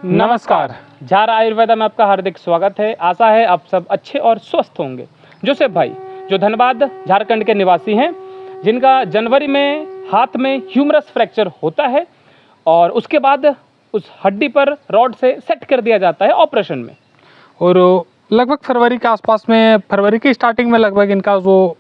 नमस्कार। झार आयुर्वेदा में आपका हार्दिक स्वागत है। आशा है आप सब अच्छे और स्वस्थ होंगे। जोसेफ भाई जो धनबाद झारखंड के निवासी हैं, जिनका जनवरी में हाथ में ह्यूमरस फ्रैक्चर होता है और उसके बाद उस हड्डी पर रॉड से सेट कर दिया जाता है ऑपरेशन में। और लगभग फरवरी के आसपास में, फरवरी की स्टार्टिंग में लगभग इनका वो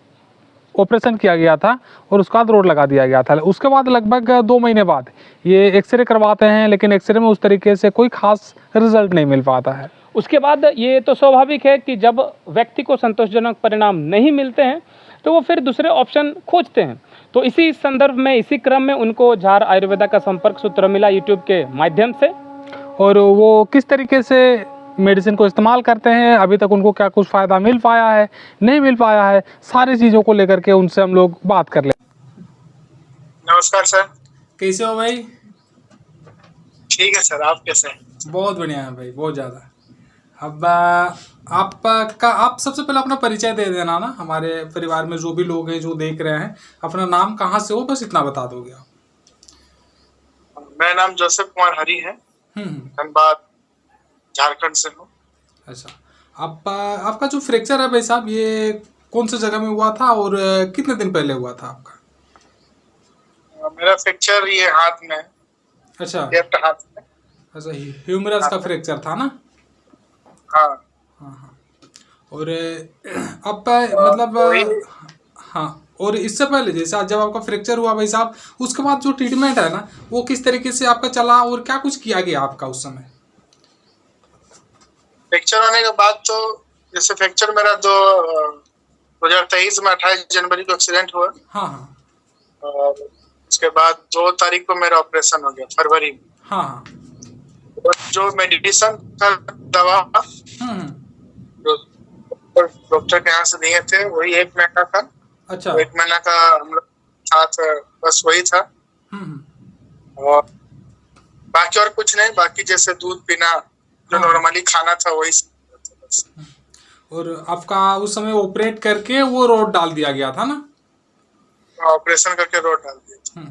ऑपरेशन किया गया था और उसके बाद रोड लगा दिया गया था। उसके बाद लगभग 2 महीने बाद ये एक्सरे करवाते हैं, लेकिन एक्सरे में उस तरीके से कोई खास रिजल्ट नहीं मिल पाता है। उसके बाद ये तो स्वाभाविक है कि जब व्यक्ति को संतोषजनक परिणाम नहीं मिलते हैं तो वो फिर दूसरे ऑप्शन खोजते हैं। तो इसी संदर्भ में, इसी क्रम में उनको झार आयुर्वेदा का संपर्क सूत्र मिला यूट्यूब के माध्यम से। और वो किस तरीके से मेडिसिन को इस्तेमाल करते हैं, अभी तक उनको क्या कुछ फ़ायदा मिल पाया है, नहीं मिल पाया है, सारी चीज़ों को लेकर के उनसे हम लोग बात कर लें। नमस्कार सर। कैसे हो भाई? ठीक है सर, आप कैसे हैं? बहुत बढ़िया है भाई, बहुत ज़्यादा। अब आप सबसे पहले अपना परिचय दे देना ना, हमारे परिवार में जो भी लोग हैं जो देख रहे हैं, अपना नाम, कहाँ से हो, बस इतना बता दोगे आप। मेरा नाम जोसेफ कुमार हरी है, धनबाद झारखंड से हूँ। अच्छा, आपका जो फ्रैक्चर है भाई साहब, ये कौन सी जगह में हुआ था और कितने दिन पहले हुआ था आपका? मेरा फ्रैक्चर ये हाथ में, अच्छा, लेफ्ट हाथ में। अच्छा, ह्यूमरस का फ्रैक्चर था ना? हाँ हाँ। और अब मतलब हाँ, और इससे पहले जैसे आज जब आपका फ्रैक्चर हुआ भाई साहब, उसके बाद जो ट्रीटमेंट है ना, वो किस तरीके से आपका चला और क्या कुछ किया गया आपका उस समय? फ्रैक्चर होने के बाद तो जैसे फ्रैक्चर मेरा 2023 में 28 जनवरी को एक्सीडेंट हुआ। हाँ हाँ। और उसके बाद 2 तारीख को मेरा ऑपरेशन हो गया फरवरी में। हाँ हाँ। और जो मेडिसिन का दवा जो डॉक्टर के यहाँ से दिए थे वही 1 महीना का। अच्छा। 1 महीना का हम लोग साथ बस वही था। और बाकी और कुछ नहीं, बाकी जैसे दूध पीना जो नॉर्मली खाना था वही बस। और आपका उस समय ऑपरेट करके वो रोड डाल दिया गया था ना? ऑपरेशन करके रोड डाल दिया था।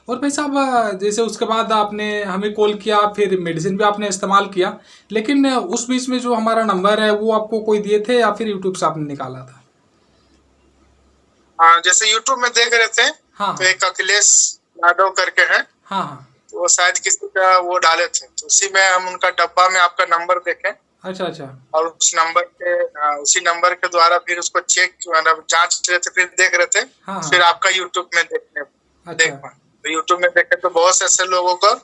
और भाई साहब जैसे उसके बाद आपने हमें कॉल किया, फिर मेडिसिन भी आपने इस्तेमाल किया, लेकिन उस बीच में जो हमारा नंबर है वो आपको कोई दिए थे या फिर यूट्यूब से आपने निकाला था? हाँ, जैसे यूट्यूब में देख रहे थे। हाँ। तो एक अखिलेश यादव करके है। हाँ हाँ। तो वो शायद किसी का वो डाले थे, तो उसी में हम उनका डब्बा में आपका नंबर देखे। अच्छा अच्छा। और उसी नंबर के द्वारा फिर उसको चेक मतलब जांच रहे थे, फिर देख रहे थे। हाँ। फिर आपका यूट्यूब में देख पाए। तो यूट्यूब में देखे तो बहुत से ऐसे लोगों को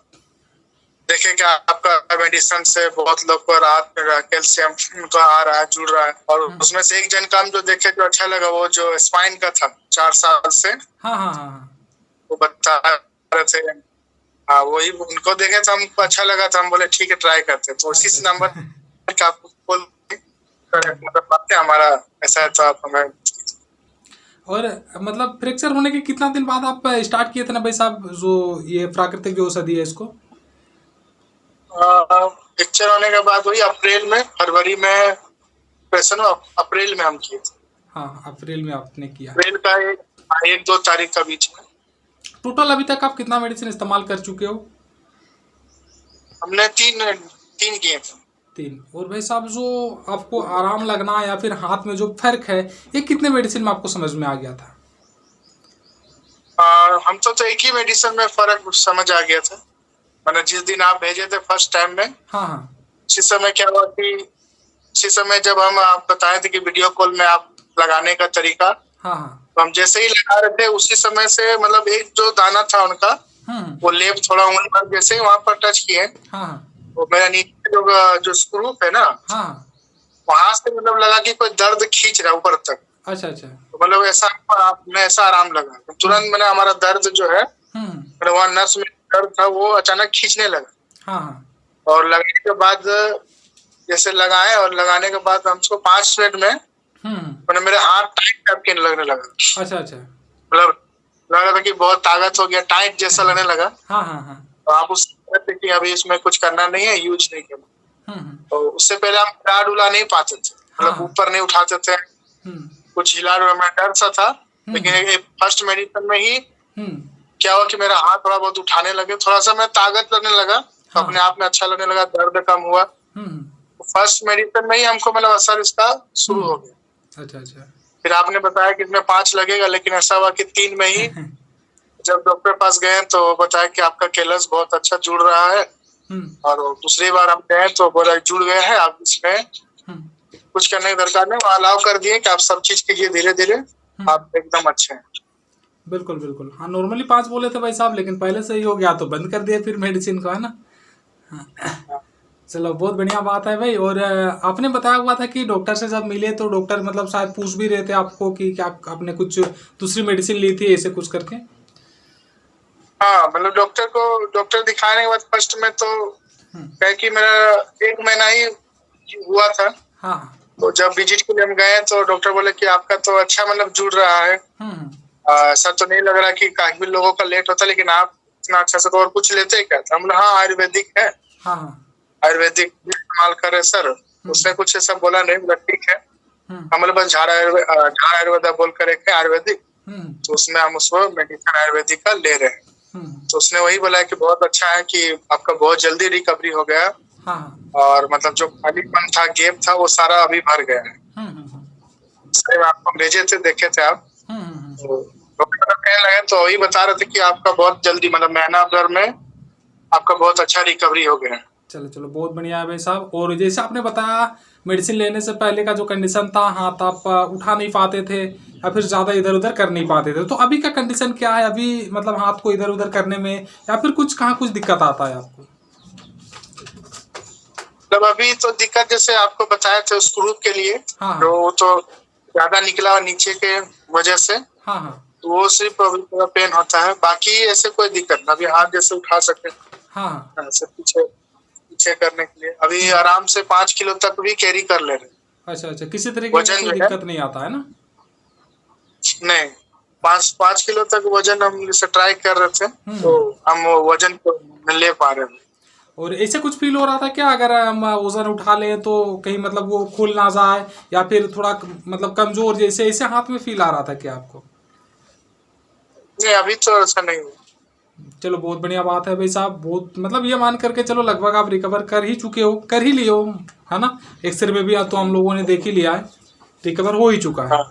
देखे कि आपका मेडिसिन से बहुत लोग को रात में कैल्शियम उनका आ रहा है, जुड़ रहा है। और उसमें से एक जन का हम जो देखे जो अच्छा लगा, वो जो स्पाइन का था 4 साल से। हाँ हाँ हाँ। वो बता रहे थे। हाँ, वही उनको देखे तो हमको अच्छा लगा था, हम बोले ठीक है ट्राई करते। तो उसी नंबर का आपको कॉल हमारा ऐसा है तो आप हमें। और मतलब फ्रैक्चर होने के कितना दिन बाद आप स्टार्ट किए थे ना भाई साहब, जो ये प्राकृतिक जो औषधि है इसको? फ्रैक्चर होने के बाद वही अप्रैल में, फरवरी में ऑपरेशन, अप्रैल में हम किए थे। हाँ, अप्रैल में आपने किया। अप्रैल का 1-2 तारीख का बीच में। टोटल अभी तक आप कितना मेडिसिन इस्तेमाल कर चुके हो? हमने तीन किए थे। 3। और भाई साहब जो आपको आराम लगना या फिर हाथ में जो फर्क है, ये कितने मेडिसिन में आपको समझ में आ गया था? हम तो एक ही मेडिसिन में फर्क समझ आ गया था। मैंने जिस दिन आप भेजे थे फर्स्ट टाइम में। हाँ हाँ। उसी समय क्या हुआ कि उसी समय जब हम आप बताए थे कि वीडियो कॉल में आप लगाने का तरीका। हाँ हाँ। तो हम जैसे ही लगा रहे थे उसी समय से मतलब एक जो दाना था उनका, वो लेप थोड़ा उंगली पर जैसे ही वहां पर टच किए। हाँ। वो मेरा नीचे जो स्क्रू है ना, हाँ। वहां से मतलब लगा कि कोई दर्द खींच रहा है ऊपर तक। अच्छा अच्छा। तो मतलब ऐसा आराम लगा तुरंत। मैंने हमारा दर्द जो है, वहाँ नस में दर्द था वो अचानक खींचने लगा। हाँ। और लगाने के बाद जैसे लगाए और लगाने के बाद हमको 5 मिनट में मतलब मेरे हाथ टाइट करके लगने लगा। अच्छा अच्छा। मतलब लग रहा था कि बहुत ताकत हो गया, टाइट जैसा लगने लगा। हाँ हाँ हाँ। तो आप उस कि अभी इसमें कुछ करना नहीं है, यूज नहीं करना। तो उससे पहले हम हिला डुला नहीं पाते थे, मतलब ऊपर नहीं उठाते थे, कुछ हिला डुला में डर सा था। लेकिन फर्स्ट मेडिसिन में ही क्या हुआ कि मेरा हाथ थोड़ा बहुत उठाने लगे, थोड़ा सा मैं ताकत लगने लगा। हाँ। अपने आप में अच्छा लगने लगा, दर्द कम हुआ। फर्स्ट मेडिसिन में ही हमको मतलब असर इसका शुरू हो गया। अच्छा अच्छा। फिर आपने बताया कि इसमें 5 लगेगा, लेकिन ऐसा हुआ कि 3 में ही जब डॉक्टर पास गए तो बताया कि आपका कैलस बहुत अच्छा जुड़ रहा है। और दूसरी बार हम गए तो बोला जुड़ गया है, आप इसमें कुछ करने की दरकार नहीं, वो अलाउ कर दिए कि आप सब चीज कीजिए धीरे धीरे, आप एकदम अच्छे हैं। बिल्कुल बिल्कुल। हाँ, नॉर्मली 5 बोले थे भाई साहब, लेकिन पहले से ही हो गया तो बंद कर दिया फिर मेडिसिन को, है ना। चलो बहुत बढ़िया बात है भाई। और आपने बताया हुआ था कि डॉक्टर से जब मिले तो डॉक्टर मतलब शायद पूछ भी रहे थे आपको कि क्या आपने कुछ दूसरी मेडिसिन ली थी ऐसे कुछ करके। हाँ, मतलब डॉक्टर दिखाने के बाद फर्स्ट में तो कहे कि मेरा 1 महीना ही हुआ था। हाँ तो जब विजिट के लिए हम गए तो डॉक्टर बोले कि आपका तो अच्छा मतलब जुड़ रहा है, ऐसा तो नहीं लग रहा कि काफी लोगों का लेट होता, लेकिन आप इतना अच्छा से तो और कुछ लेते हैं क्या? तो हम हाँ आयुर्वेदिक है, आयुर्वेदिक भी इस्तेमाल कर रहे सर। उसने कुछ ऐसा बोला नहीं, बोला ठीक है। हम लोग बस झाड़ आयुर्वेदा बोल कर एक है आयुर्वेदिक, तो उसमें हम उसको मेडिसिन आयुर्वेदिक का ले रहे हैं। तो उसने वही बोला कि बहुत अच्छा है कि आपका बहुत जल्दी रिकवरी हो गया, और मतलब जो खालीपन था, गैप था, वो सारा अभी भर गया है। सही में आपको भेजे थे, देखे थे आप, तो डॉक्टर कहने लगे तो वही बता रहे थे कि आपका बहुत जल्दी मतलब महीना भर में आपका बहुत अच्छा रिकवरी हो गया है। चलो चलो बहुत बढ़िया है भाई साहब। और जैसे आपने बताया मेडिसिन लेने से पहले का जो कंडीशन था, हाथ आप उठा नहीं पाते थे या फिर ज़्यादा इधर उधर कर नहीं पाते थे, तो अभी का कंडीशन क्या है? अभी मतलब हाथ को इधर उधर करने में या फिर कहाँ कुछ दिक्कत आता है आपको? मतलब अभी तो दिक्कत जैसे आपको बताया था उस ग्रुप के लिए, हाँ जो तो ज्यादा निकला नीचे के वजह से, हाँ तो वो सिर्फ अभी पेन होता है, बाकी ऐसे कोई दिक्कत नहीं। अभी हाथ जैसे उठा सकते हैं, हाँ ऐसे पीछे करने के लिए अभी आराम से 5 किलो तक भी कैरी कर ले रहे। अच्छा अच्छा, किसी तरीके का कोई दिक्कत नहीं आता है ना? नहीं, 5 किलो तक वजन हम इसे ट्राई कर रहे थे, तो हम वजन को ले पा रहे हैं। और ऐसे कुछ फील हो रहा था क्या, अगर हम वजन उठा लें तो कहीं मतलब वो खुल ना जाए या फिर थोड़ा मतलब कमजोर जैसे ऐसे हाथ में फील आ रहा था क्या आपको? नहीं, अभी तो ऐसा नहीं हुआ। चलो बहुत बढ़िया बात है भाई साहब। बहुत मतलब ये मान करके चलो लगभग आप रिकवर कर ही चुके हो, कर ही लिए हो, है ना। एक्सरे में भी तो हम लोगों ने देख ही लिया है, रिकवर हो ही चुका है।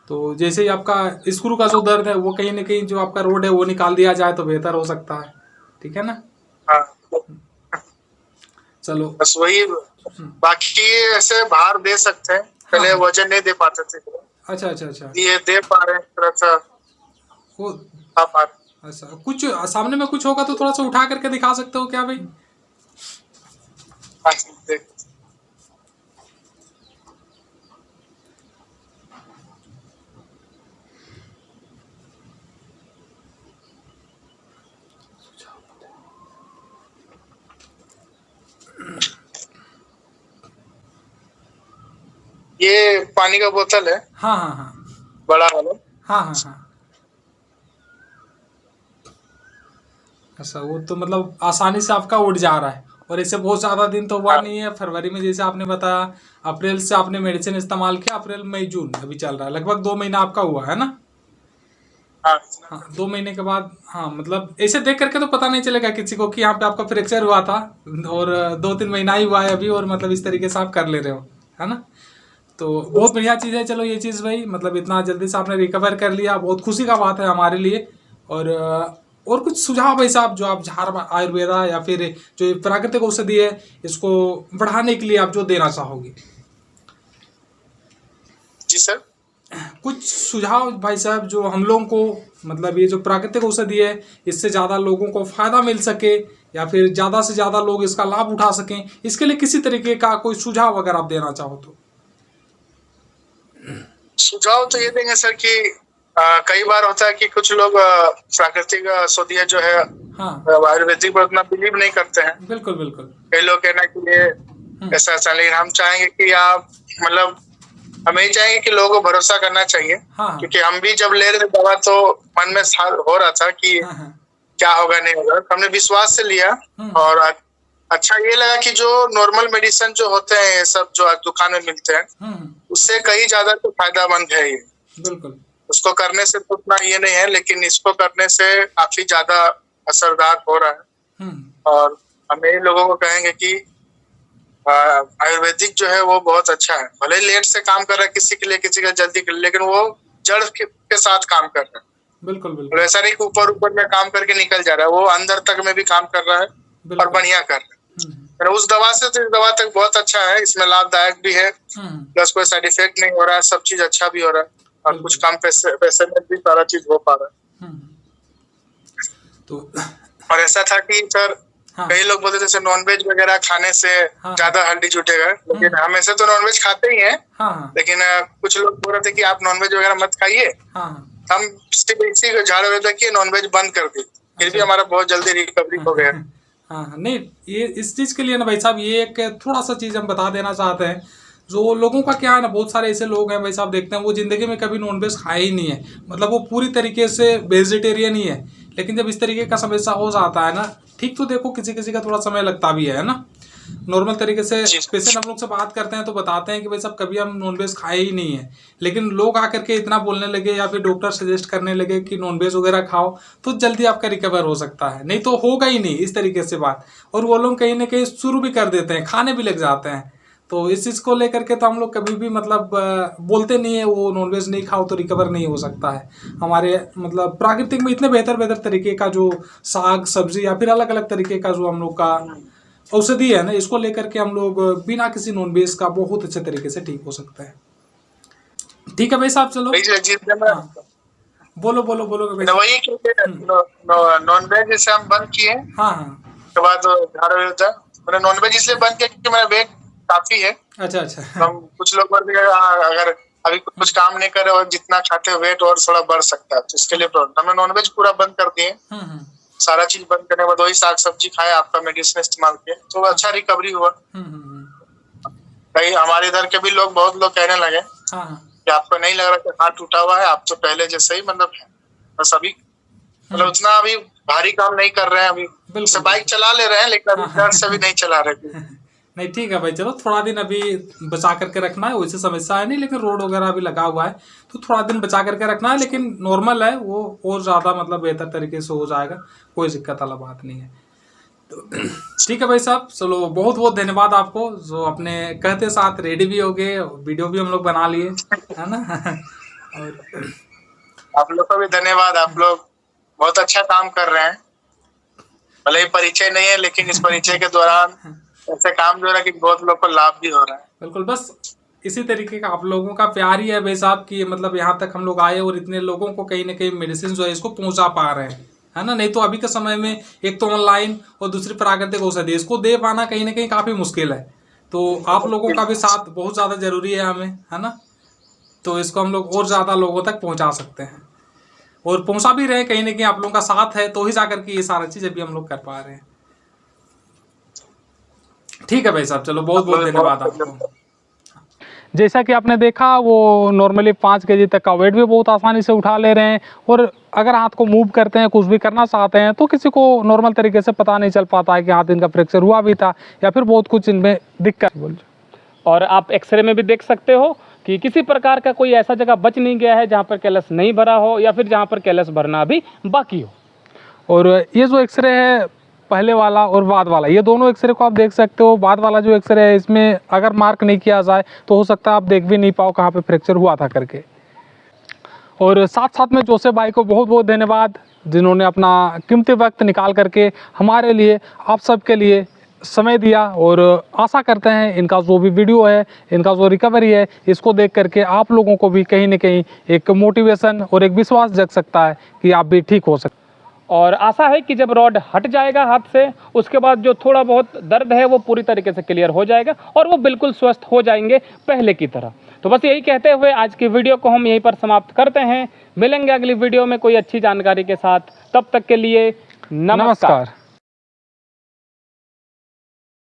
तो जैसे ही आपका स्क्रू का जो दर्द है वो कहीं ना कहीं जो आपका रोड है वो निकाल दिया जाए तो बेहतर हो सकता है, ठीक है ना। चलो बस वही, बाकी ऐसे भार दे सकते हैं, पहले वजन नहीं दे पाते थे। अच्छा अच्छा अच्छा, ये दे पा रहे हैं थोड़ा सा। वो हाँ, अच्छा, कुछ सामने में कुछ होगा तो थोड़ा सा उठा करके दिखा सकते हो क्या भाई? देख ये पानी का बोतल है। हाँ हाँ हाँ, बड़ा वाला। हाँ हाँ हाँ। अच्छा, वो तो मतलब आसानी से आपका उठ जा रहा है, और इससे बहुत ज़्यादा दिन तो हुआ नहीं है। फरवरी में जैसे आपने बताया, अप्रैल से आपने मेडिसिन इस्तेमाल किया, अप्रैल मई जून अभी चल रहा है, लगभग 2 महीना आपका हुआ है ना। हाँ 2 महीने के बाद, हाँ मतलब ऐसे देख करके तो पता नहीं चलेगा किसी को कि यहाँ पे आपका फ्रैक्चर हुआ था, और 2-3 महीना ही हुआ है अभी, और मतलब इस तरीके से आप कर ले रहे हो, है ना। तो बहुत बढ़िया चीज़ है। चलो ये चीज़ भाई मतलब इतना जल्दी से आपने रिकवर कर लिया, बहुत खुशी का बात है हमारे लिए। और कुछ सुझाव भाई साहब जो आप झाड़ आयुर्वेदा या फिर जो प्राकृतिक औषधि है इसको बढ़ाने के लिए आप जो देना चाहोगे? जी सर, कुछ सुझाव भाई साहब जो हम लोगों को मतलब ये जो प्राकृतिक औषधि है इससे ज़्यादा लोगों को फ़ायदा मिल सके या फिर ज़्यादा से ज़्यादा लोग इसका लाभ उठा सकें, इसके लिए किसी तरीके का कोई सुझाव अगर आप देना चाहो तो। सुझाव तो ये देंगे सर कि कई बार होता है कि कुछ लोग प्राकृतिक औषधियाँ जो है आयुर्वेदिक पर उतना बिलीव नहीं करते हैं। बिल्कुल बिल्कुल। कई लोग कहना कि ये ऐसा ऐसा, लेकिन हम चाहेंगे कि आप मतलब हमें चाहेंगे कि लोगों को भरोसा करना चाहिए। क्योंकि हम भी जब ले रहे थे दवा तो मन में हो रहा था कि क्या होगा नहीं होगा, हमने विश्वास से लिया, और अच्छा ये लगा कि जो नॉर्मल मेडिसिन जो होते हैं ये सब जो दुकान में मिलते हैं उससे कहीं ज्यादा तो फायदामंद है ये। बिल्कुल। उसको करने से तो उतना ये नहीं है, लेकिन इसको करने से काफी ज्यादा असरदार हो रहा है। और हम यही लोगों को कहेंगे कि आयुर्वेदिक जो है वो बहुत अच्छा है। भले ही लेट से काम कर रहा है किसी के लिए, किसी का जल्दी कर, लेकिन वो जड़ के साथ काम कर रहा है। बिल्कुल और बिल्कुल ऐसा नहीं कि ऊपर ऊपर में काम करके निकल जा रहा है, वो अंदर तक में भी काम कर रहा है और बिल्कुल। बढ़िया कर रहा है। पर उस दवा से तो इस दवा तक बहुत अच्छा है, इसमें लाभदायक भी है, प्लस कोई साइड इफेक्ट नहीं हो रहा है, सब चीज अच्छा भी हो रहा है और कुछ कम पैसे में भी सारा चीज हो पा रहा है। तो और ऐसा था कि सर कई लोग बोलते जैसे नॉनवेज वगैरह खाने से ज्यादा हड्डी जुटेगा, लेकिन हम ऐसे तो नॉनवेज खाते ही हैं, लेकिन कुछ लोग बोल रहे थे कि आप नॉनवेज वगैरह मत खाइए। हम सिर्फ इसी को झाड़ रहे थे कि नॉनवेज बंद कर दी, फिर भी हमारा बहुत जल्दी रिकवरी हो गया। हाँ नहीं, ये इस चीज़ के लिए ना भाई साहब, ये एक थोड़ा सा चीज़ हम बता देना चाहते हैं। जो लोगों का क्या है ना, बहुत सारे ऐसे लोग हैं भाई साहब, देखते हैं वो ज़िंदगी में कभी नॉनवेज खाया ही नहीं है, मतलब वो पूरी तरीके से वेजिटेरियन ही है। लेकिन जब इस तरीके का समस्या हो जाता है ना, ठीक तो देखो किसी किसी का थोड़ा समय लगता भी है ना, नॉर्मल तरीके से पेशेंट हम लोग से बात करते हैं तो बताते हैं कि भाई साहब कभी हम नॉनवेज खाए ही नहीं है। लेकिन लोग आकर के इतना बोलने लगे या फिर डॉक्टर सजेस्ट करने लगे कि नॉनवेज वगैरह खाओ तो जल्दी आपका रिकवर हो सकता है, नहीं तो होगा ही नहीं इस तरीके से बात। और वो लोग कहीं ना कहीं शुरू भी कर देते हैं, खाने भी लग जाते हैं। तो इस चीज़ को लेकर के तो हम लोग कभी भी मतलब बोलते नहीं है वो नॉनवेज नहीं खाओ तो रिकवर नहीं हो सकता है। हमारे मतलब प्राकृतिक में इतने बेहतर बेहतर तरीके का जो साग सब्जी या फिर अलग अलग तरीके का जो हम लोग का औषधि है ना, इसको लेकर के हम लोग बिना किसी नॉनवेज का बहुत अच्छे तरीके से ठीक हो सकते हैं। ठीक है भाई साहब, चलो बोलो बोलो बोलो भाई। वही नॉनवेज जैसे हम बंद किए, हाँ उसके बाद मैंने नॉनवेज इसलिए बंद किया क्योंकि मेरा वेट काफी है। अच्छा अच्छा। हम कुछ लोग अगर अभी कुछ काम नहीं करे और जितना खाते हैं वेट और थोड़ा बढ़ सकता है, तो इसके लिए हमने नॉनवेज पूरा बंद कर दिए। सारा चीज बंद करने के बाद वही साग सब्जी खाए, आपका मेडिसिन इस्तेमाल किए तो अच्छा रिकवरी हुआ। कई हमारे इधर के भी लोग, बहुत लोग कहने लगे कि आपको नहीं लग रहा कि हाथ टूटा हुआ है, आप तो पहले जैसे ही मतलब है, बस अभी मतलब उतना अभी भारी काम नहीं कर रहे हैं, अभी बाइक चला ले रहे हैं लेकिन अभी डर से भी नहीं चला रहे। नहीं ठीक है भाई, चलो थोड़ा दिन अभी बचा करके रखना है, वैसे समस्या है नहीं, लेकिन रोड वगैरह भी लगा हुआ है तो थोड़ा दिन बचा करके रखना है, लेकिन नॉर्मल है वो और ज़्यादा मतलब बेहतर तरीके से हो जाएगा, कोई दिक्कत वाला बात नहीं है। तो ठीक है भाई साहब, चलो बहुत बहुत धन्यवाद आपको जो अपने कहते साथ रेडी भी हो गए, वीडियो भी हम लोग बना लिए है ना। और आप लोग को भी धन्यवाद, आप लोग बहुत अच्छा काम कर रहे हैं। भले ही परिचय नहीं है लेकिन इस परिचय के दौरान ऐसे काम जो रहा है कि बहुत लोग को लाभ भी हो रहा है। बिल्कुल, बस इसी तरीके का आप लोगों का प्यार ही है भाई साहब कि मतलब यहाँ तक हम लोग आए और इतने लोगों को कहीं ना कहीं मेडिसिन जो है इसको पहुँचा पा रहे हैं, है ना। नहीं तो अभी के समय में एक तो ऑनलाइन और दूसरी प्राकृतिक औषधि, इसको दे पाना कहीं ना कहीं काफ़ी मुश्किल है। तो आप लोगों का भी साथ बहुत ज़्यादा जरूरी है हमें, है ना। तो इसको हम लोग और ज़्यादा लोगों तक पहुँचा सकते हैं और पहुँचा भी रहे, कहीं ना कहीं आप लोगों का साथ है तो ही जा करके ये सारा चीज़ अभी हम लोग कर पा रहे हैं। ठीक है भाई साहब, चलो बहुत बहुत धन्यवाद आपको। जैसा कि आपने देखा वो नॉर्मली 5 kg तक का वेट भी बहुत आसानी से उठा ले रहे हैं, और अगर हाथ को मूव करते हैं, कुछ भी करना चाहते हैं तो किसी को नॉर्मल तरीके से पता नहीं चल पाता है कि हाथ इनका फ्रैक्चर हुआ भी था या फिर बहुत कुछ इनमें दिक्कत। और आप एक्सरे में भी देख सकते हो कि किसी प्रकार का कोई ऐसा जगह बच नहीं गया है जहाँ पर कैलस नहीं भरा हो या फिर जहाँ पर कैलस भरना भी बाकी हो। और ये जो एक्सरे है पहले वाला और बाद वाला, ये दोनों एक्सरे को आप देख सकते हो। बाद वाला जो एक्सरे है इसमें अगर मार्क नहीं किया जाए तो हो सकता है आप देख भी नहीं पाओ कहाँ पे फ्रैक्चर हुआ था करके। और साथ साथ में जोसेफ भाई को बहुत बहुत धन्यवाद जिन्होंने अपना कीमती वक्त निकाल करके हमारे लिए, आप सबके लिए समय दिया। और आशा करते हैं इनका जो भी वीडियो है, इनका जो रिकवरी है, इसको देख करके आप लोगों को भी कहीं ना कहीं एक मोटिवेशन और एक विश्वास जग सकता है कि आप भी ठीक हो सकते। और आशा है कि जब रॉड हट जाएगा हाथ से, उसके बाद जो थोड़ा बहुत दर्द है वो पूरी तरीके से क्लियर हो जाएगा और वो बिल्कुल स्वस्थ हो जाएंगे पहले की तरह। तो बस यही कहते हुए आज की वीडियो को हम यहीं पर समाप्त करते हैं। मिलेंगे अगली वीडियो में कोई अच्छी जानकारी के साथ, तब तक के लिए नमस्कार।